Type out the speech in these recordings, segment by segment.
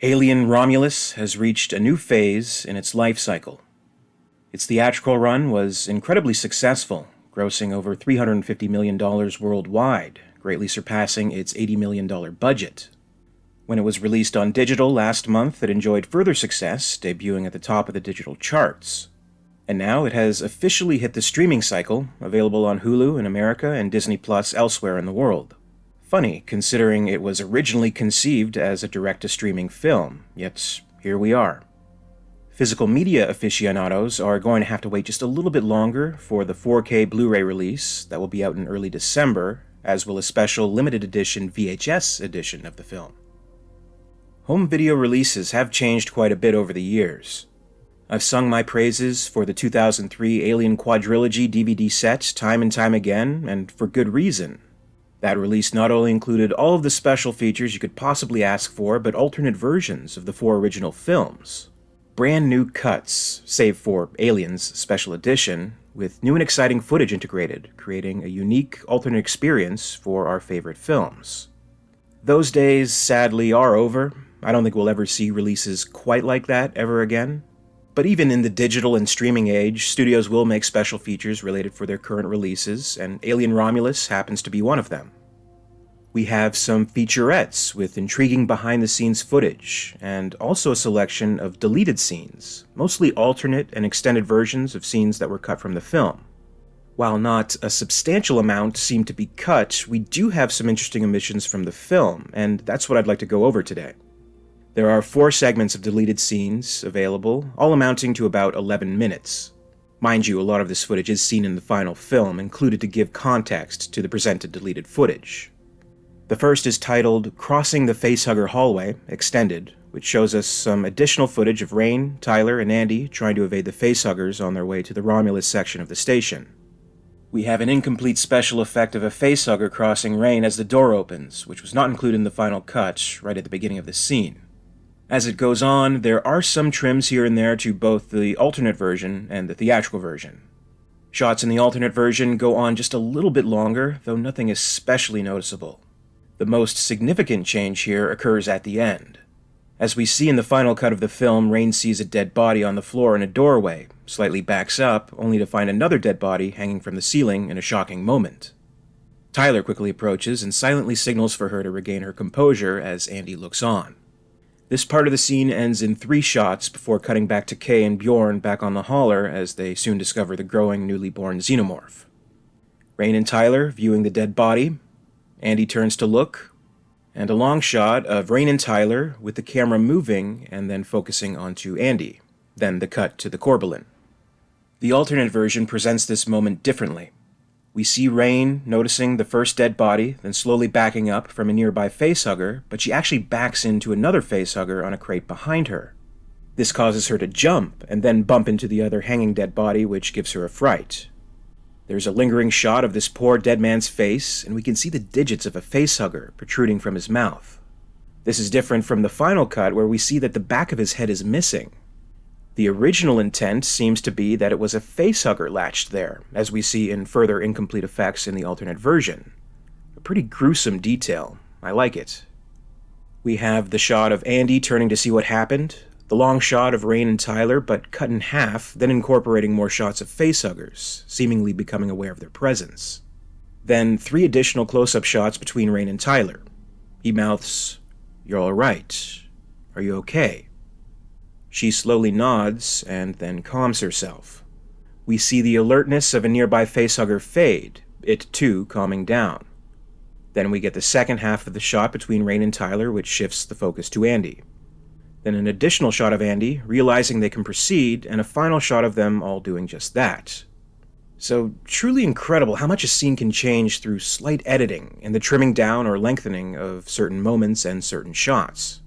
Alien Romulus has reached a new phase in its life cycle. Its theatrical run was incredibly successful, grossing over $350 million worldwide, greatly surpassing its $80 million budget. When it was released on digital last month, it enjoyed further success, debuting at the top of the digital charts. And now it has officially hit the streaming cycle, available on Hulu in America and Disney Plus elsewhere in the world. Funny, considering it was originally conceived as a direct-to-streaming film, yet here we are. Physical media aficionados are going to have to wait just a little bit longer for the 4K Blu-ray release that will be out in early December, as will a special limited edition VHS edition of the film. Home video releases have changed quite a bit over the years. I've sung my praises for the 2003 Alien Quadrilogy DVD set time and time again, and for good reason. That release not only included all of the special features you could possibly ask for, but alternate versions of the 4 original films. Brand new cuts, save for Aliens Special Edition, with new and exciting footage integrated, creating a unique alternate experience for our favorite films. Those days, sadly, are over. I don't think we'll ever see releases quite like that ever again. But even in the digital and streaming age, studios will make special features related for their current releases, and Alien Romulus happens to be one of them. We have some featurettes with intriguing behind-the-scenes footage, and also a selection of deleted scenes, mostly alternate and extended versions of scenes that were cut from the film. While not a substantial amount seem to be cut, we do have some interesting omissions from the film, and that's what I'd like to go over today. There are 4 segments of deleted scenes available, all amounting to about 11 minutes. Mind you, a lot of this footage is seen in the final film, included to give context to the presented deleted footage. The first is titled Crossing the Facehugger Hallway, Extended, which shows us some additional footage of Rain, Tyler, and Andy trying to evade the facehuggers on their way to the Romulus section of the station. We have an incomplete special effect of a facehugger crossing Rain as the door opens, which was not included in the final cut right at the beginning of the scene. As it goes on, there are some trims here and there to both the alternate version and the theatrical version. Shots in the alternate version go on just a little bit longer, though nothing especially noticeable. The most significant change here occurs at the end. As we see in the final cut of the film, Rain sees a dead body on the floor in a doorway, slightly backs up, only to find another dead body hanging from the ceiling in a shocking moment. Tyler quickly approaches and silently signals for her to regain her composure as Andy looks on. This part of the scene ends in 3 shots before cutting back to Kay and Bjorn back on the hauler as they soon discover the growing newly born xenomorph. Rain and Tyler viewing the dead body. Andy turns to look, and a long shot of Rain and Tyler with the camera moving and then focusing onto Andy, then the cut to the Corbalin. The alternate version presents this moment differently. We see Rain noticing the first dead body, then slowly backing up from a nearby facehugger, but she actually backs into another facehugger on a crate behind her. This causes her to jump and then bump into the other hanging dead body, which gives her a fright. There's a lingering shot of this poor dead man's face, and we can see the digits of a facehugger protruding from his mouth. This is different from the final cut, where we see that the back of his head is missing. The original intent seems to be that it was a facehugger latched there, as we see in further incomplete effects in the alternate version. A pretty gruesome detail. I like it. We have the shot of Andy turning to see what happened, the long shot of Rain and Tyler, but cut in half, then incorporating more shots of facehuggers, seemingly becoming aware of their presence. Then 3 additional close-up shots between Rain and Tyler. He mouths, "You're all right. Are you okay?" She slowly nods and then calms herself. We see the alertness of a nearby facehugger fade, it too calming down. Then we get the second half of the shot between Rain and Tyler, which shifts the focus to Andy. Then an additional shot of Andy, realizing they can proceed, and a final shot of them all doing just that. So, truly incredible how much a scene can change through slight editing and the trimming down or lengthening of certain moments and certain shots.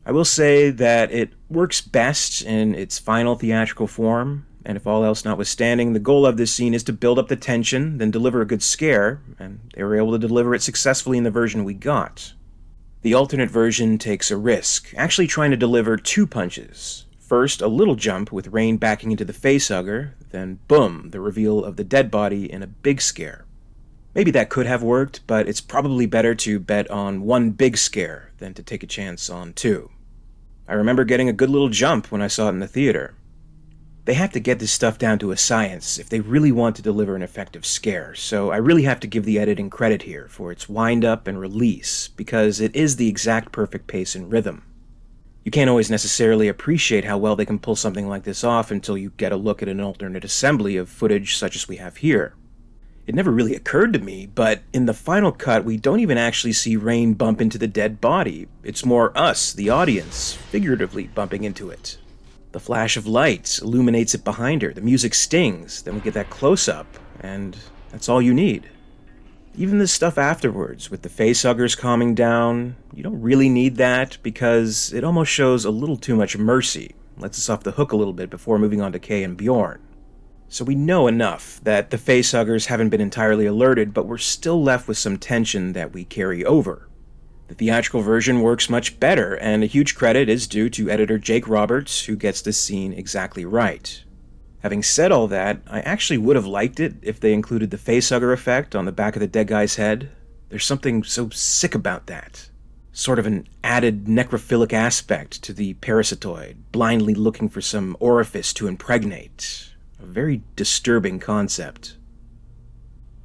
I will say that it works best in its final theatrical form, and if all else notwithstanding, the goal of this scene is to build up the tension, then deliver a good scare, and they were able to deliver it successfully in the version we got. The alternate version takes a risk, actually trying to deliver 2 punches. First, a little jump with Rain backing into the facehugger, then boom, the reveal of the dead body in a big scare. Maybe that could have worked, but it's probably better to bet on 1 big scare than to take a chance on 2. I remember getting a good little jump when I saw it in the theater. They have to get this stuff down to a science if they really want to deliver an effective scare, so I really have to give the editing credit here for its wind-up and release, because it is the exact perfect pace and rhythm. You can't always necessarily appreciate how well they can pull something like this off until you get a look at an alternate assembly of footage such as we have here. It never really occurred to me, but in the final cut we don't even actually see Rain bump into the dead body. It's more us, the audience, figuratively bumping into it. The flash of light illuminates it behind her, the music stings, then we get that close-up, and that's all you need. Even the stuff afterwards, with the facehuggers calming down, you don't really need that because it almost shows a little too much mercy, lets us off the hook a little bit before moving on to Kay and Bjorn. So we know enough that the facehuggers haven't been entirely alerted, but we're still left with some tension that we carry over. The theatrical version works much better, and a huge credit is due to editor Jake Roberts, who gets this scene exactly right. Having said all that, I actually would have liked it if they included the facehugger effect on the back of the dead guy's head. There's something so sick about that. Sort of an added necrophilic aspect to the parasitoid, blindly looking for some orifice to impregnate. A very disturbing concept.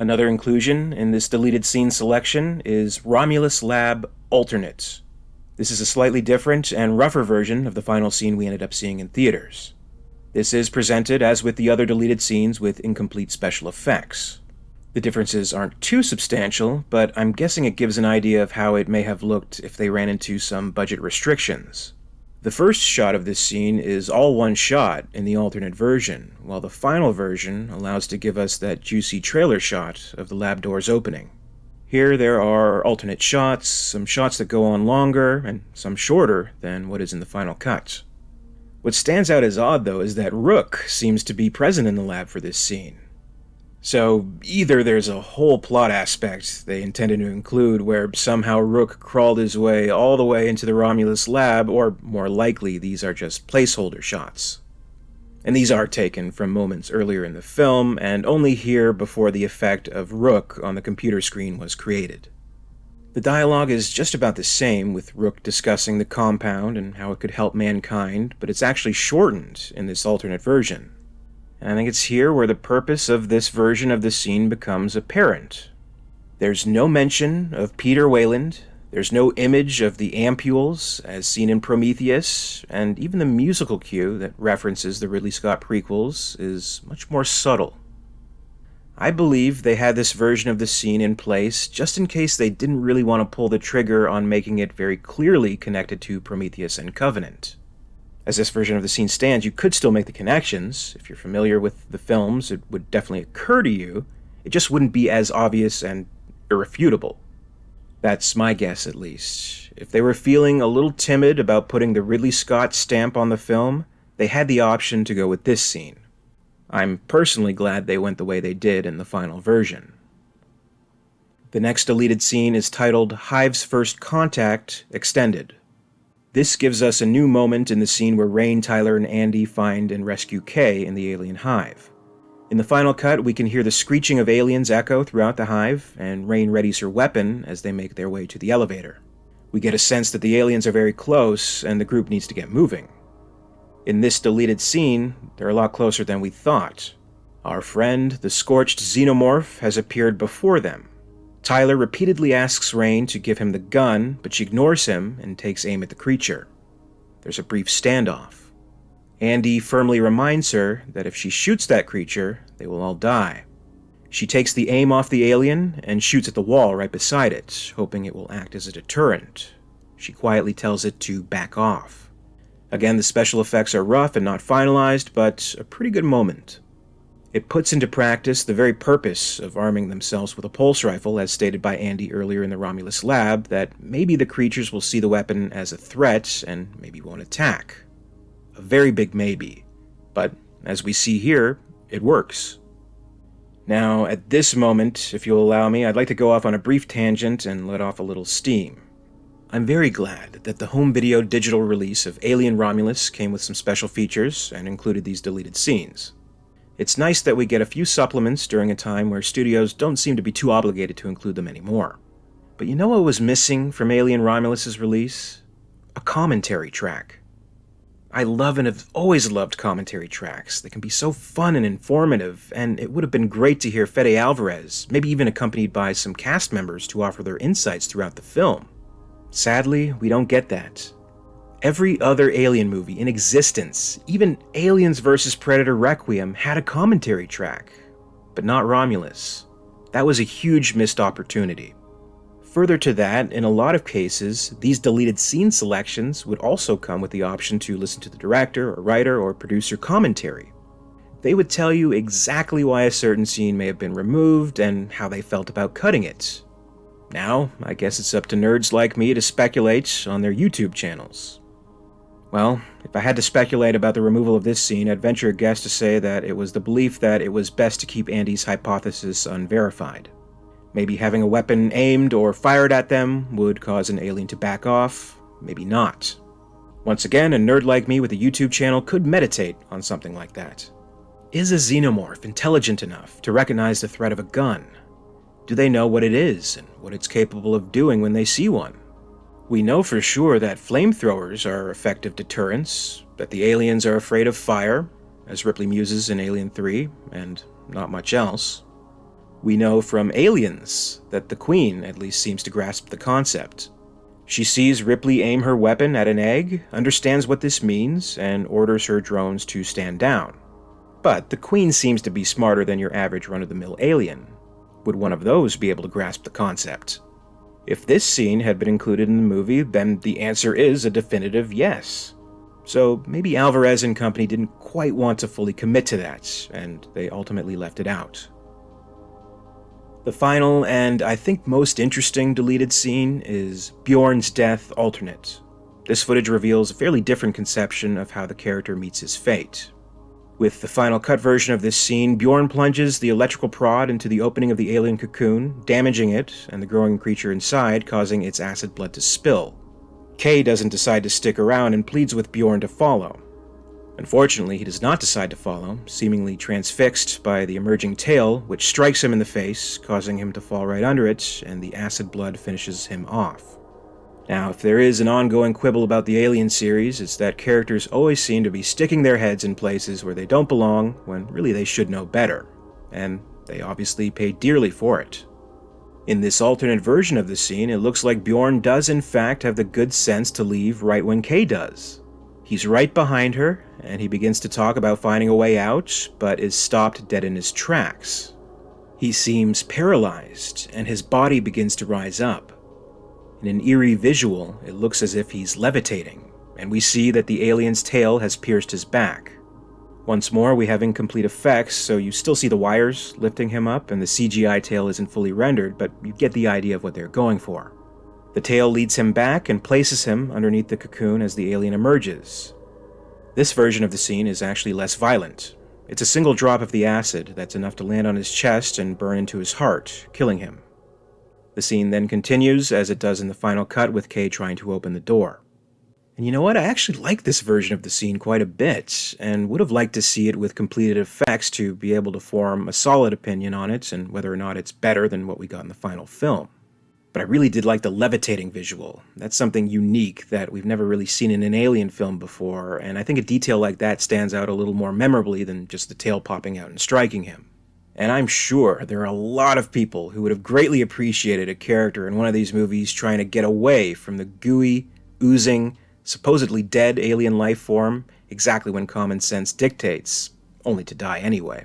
Another inclusion in this deleted scene selection is Romulus Lab Alternate. This is a slightly different and rougher version of the final scene we ended up seeing in theaters. This is presented, as with the other deleted scenes, with incomplete special effects. The differences aren't too substantial, but I'm guessing it gives an idea of how it may have looked if they ran into some budget restrictions. The first shot of this scene is all one shot in the alternate version, while the final version allows to give us that juicy trailer shot of the lab doors opening. Here there are alternate shots, some shots that go on longer, and some shorter than what is in the final cut. What stands out as odd, though, is that Rook seems to be present in the lab for this scene. So either there's a whole plot aspect they intended to include where somehow Rook crawled his way all the way into the Romulus lab, or more likely these are just placeholder shots. And these are taken from moments earlier in the film, and only here before the effect of Rook on the computer screen was created. The dialogue is just about the same, with Rook discussing the compound and how it could help mankind, but it's actually shortened in this alternate version. And I think it's here where the purpose of this version of the scene becomes apparent. There's no mention of Peter Wayland, there's no image of the ampules as seen in Prometheus, and even the musical cue that references the Ridley Scott prequels is much more subtle. I believe they had this version of the scene in place just in case they didn't really want to pull the trigger on making it very clearly connected to Prometheus and Covenant. As this version of the scene stands, you could still make the connections. If you're familiar with the films, it would definitely occur to you. It just wouldn't be as obvious and irrefutable. That's my guess, at least. If they were feeling a little timid about putting the Ridley Scott stamp on the film, they had the option to go with this scene. I'm personally glad they went the way they did in the final version. The next deleted scene is titled Hive's First Contact Extended. This gives us a new moment in the scene where Rain, Tyler, and Andy find and rescue Kay in the alien hive. In the final cut, we can hear the screeching of aliens echo throughout the hive, and Rain readies her weapon as they make their way to the elevator. We get a sense that the aliens are very close, and the group needs to get moving. In this deleted scene, they're a lot closer than we thought. Our friend, the scorched xenomorph, has appeared before them. Tyler repeatedly asks Rain to give him the gun, but she ignores him and takes aim at the creature. There's a brief standoff. Andy firmly reminds her that if she shoots that creature, they will all die. She takes the aim off the alien and shoots at the wall right beside it, hoping it will act as a deterrent. She quietly tells it to back off. Again, the special effects are rough and not finalized, but a pretty good moment. It puts into practice the very purpose of arming themselves with a pulse rifle, as stated by Andy earlier in the Romulus lab, that maybe the creatures will see the weapon as a threat and maybe won't attack. A very big maybe, but as we see here, it works. Now, at this moment, if you'll allow me, I'd like to go off on a brief tangent and let off a little steam. I'm very glad that the home video digital release of Alien Romulus came with some special features and included these deleted scenes. It's nice that we get a few supplements during a time where studios don't seem to be too obligated to include them anymore. But you know what was missing from Alien Romulus' release? A commentary track. I love and have always loved commentary tracks. They can be so fun and informative, and it would have been great to hear Fede Alvarez, maybe even accompanied by some cast members to offer their insights throughout the film. Sadly, we don't get that. Every other Alien movie in existence, even Aliens vs. Predator Requiem, had a commentary track, but not Romulus. That was a huge missed opportunity. Further to that, in a lot of cases, these deleted scene selections would also come with the option to listen to the director or writer or producer commentary. They would tell you exactly why a certain scene may have been removed and how they felt about cutting it. Now, I guess it's up to nerds like me to speculate on their YouTube channels. Well, if I had to speculate about the removal of this scene, I'd venture a guess to say that it was the belief that it was best to keep Andy's hypothesis unverified. Maybe having a weapon aimed or fired at them would cause an alien to back off, maybe not. Once again, a nerd like me with a YouTube channel could meditate on something like that. Is a xenomorph intelligent enough to recognize the threat of a gun? Do they know what it is and what it's capable of doing when they see one? We know for sure that flamethrowers are effective deterrents, that the aliens are afraid of fire, as Ripley muses in Alien 3, and not much else. We know from Aliens that the Queen at least seems to grasp the concept. She sees Ripley aim her weapon at an egg, understands what this means, and orders her drones to stand down. But the Queen seems to be smarter than your average run-of-the-mill alien. Would one of those be able to grasp the concept? If this scene had been included in the movie, then the answer is a definitive yes. So maybe Alvarez and company didn't quite want to fully commit to that, and they ultimately left it out. The final, and I think most interesting deleted scene is Bjorn's death alternate. This footage reveals a fairly different conception of how the character meets his fate. With the final cut version of this scene, Bjorn plunges the electrical prod into the opening of the alien cocoon, damaging it and the growing creature inside, causing its acid blood to spill. Kay doesn't decide to stick around and pleads with Bjorn to follow. Unfortunately, he does not decide to follow, seemingly transfixed by the emerging tail, which strikes him in the face, causing him to fall right under it, and the acid blood finishes him off. Now, if there is an ongoing quibble about the Alien series, it's that characters always seem to be sticking their heads in places where they don't belong, when really they should know better. And they obviously pay dearly for it. In this alternate version of the scene, it looks like Bjorn does in fact have the good sense to leave right when Kay does. He's right behind her, and he begins to talk about finding a way out, but is stopped dead in his tracks. He seems paralyzed, and his body begins to rise up. In an eerie visual, it looks as if he's levitating, and we see that the alien's tail has pierced his back. Once more, we have incomplete effects, so you still see the wires lifting him up, and the CGI tail isn't fully rendered, but you get the idea of what they're going for. The tail leads him back and places him underneath the cocoon as the alien emerges. This version of the scene is actually less violent. It's a single drop of the acid that's enough to land on his chest and burn into his heart, killing him. The scene then continues, as it does in the final cut, with Kay trying to open the door. And you know what? I actually like this version of the scene quite a bit, and would have liked to see it with completed effects to be able to form a solid opinion on it and whether or not it's better than what we got in the final film. But I really did like the levitating visual. That's something unique that we've never really seen in an Alien film before, and I think a detail like that stands out a little more memorably than just the tail popping out and striking him. And I'm sure there are a lot of people who would have greatly appreciated a character in one of these movies trying to get away from the gooey, oozing, supposedly dead alien life form exactly when common sense dictates, only to die anyway.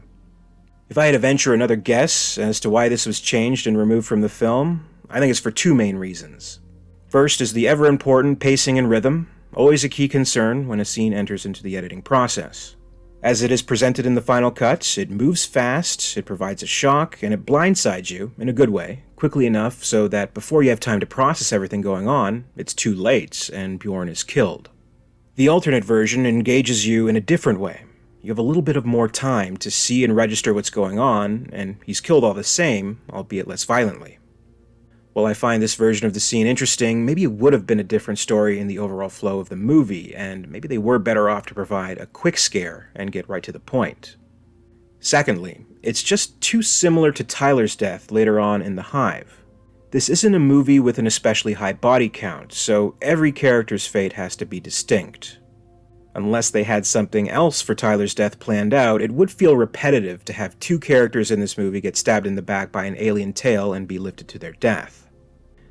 If I had to venture another guess as to why this was changed and removed from the film, I think it's for two main reasons. First is the ever-important pacing and rhythm, always a key concern when a scene enters into the editing process. As it is presented in the final cut, it moves fast, it provides a shock, and it blindsides you, in a good way, quickly enough so that before you have time to process everything going on, it's too late, and Bjorn is killed. The alternate version engages you in a different way. You have a little bit of more time to see and register what's going on, and he's killed all the same, albeit less violently. While I find this version of the scene interesting, maybe it would have been a different story in the overall flow of the movie, and maybe they were better off to provide a quick scare and get right to the point. Secondly, it's just too similar to Tyler's death later on in the Hive. This isn't a movie with an especially high body count, so every character's fate has to be distinct. Unless they had something else for Tyler's death planned out, it would feel repetitive to have two characters in this movie get stabbed in the back by an alien tail and be lifted to their death.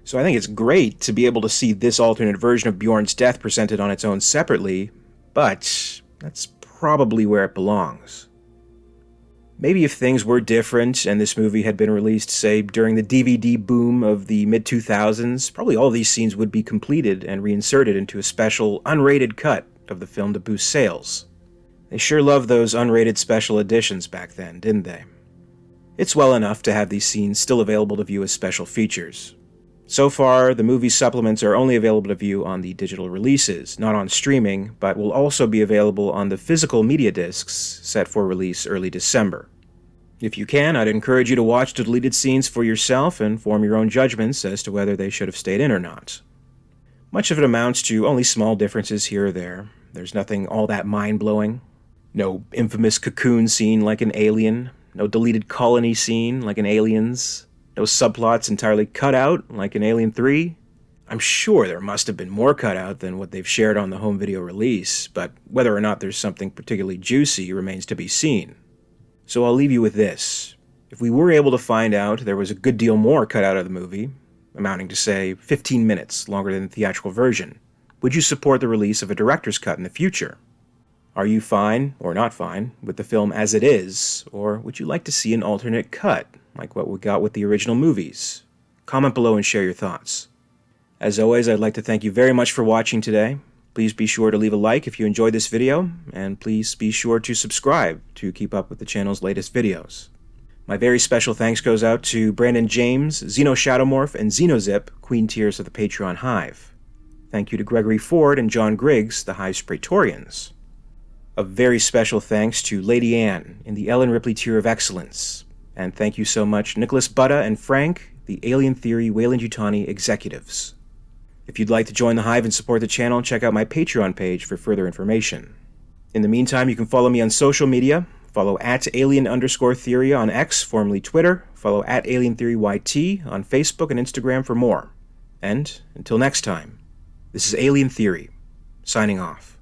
So I think it's great to be able to see this alternate version of Bjorn's death presented on its own separately, but that's probably where it belongs. Maybe if things were different and this movie had been released, say, during the DVD boom of the mid-2000s, probably all these scenes would be completed and reinserted into a special, unrated cut of the film to boost sales. They sure loved those unrated special editions back then, didn't they? It's well enough to have these scenes still available to view as special features. So far, the movie's supplements are only available to view on the digital releases, not on streaming, but will also be available on the physical media discs set for release early December. If you can, I'd encourage you to watch the deleted scenes for yourself and form your own judgments as to whether they should have stayed in or not. Much of it amounts to only small differences here or there. There's nothing all that mind-blowing. No infamous cocoon scene like in Alien, no deleted colony scene like in Aliens, no subplots entirely cut out like in Alien 3. I'm sure there must have been more cut out than what they've shared on the home video release, but whether or not there's something particularly juicy remains to be seen. So I'll leave you with this. If we were able to find out there was a good deal more cut out of the movie, amounting to, say, 15 minutes longer than the theatrical version, would you support the release of a director's cut in the future? Are you fine, or not fine, with the film as it is, or would you like to see an alternate cut, like what we got with the original movies? Comment below and share your thoughts. As always, I'd like to thank you very much for watching today. Please be sure to leave a like if you enjoyed this video, and please be sure to subscribe to keep up with the channel's latest videos. My very special thanks goes out to Brandon James, Xeno Shadowmorph, and Xenozip, Queen Tiers of the Patreon Hive. Thank you to Gregory Ford and John Griggs, the Hive's Praetorians. A very special thanks to Lady Anne in the Ellen Ripley Tier of Excellence. And thank you so much Nicholas Butta and Frank, the Alien Theory Weyland-Yutani Executives. If you'd like to join the Hive and support the channel, check out my Patreon page for further information. In the meantime, you can follow me on social media. Follow @alien_theory on X, formerly Twitter. Follow @alientheoryyt on Facebook and Instagram for more. And until next time, this is Alien Theory, signing off.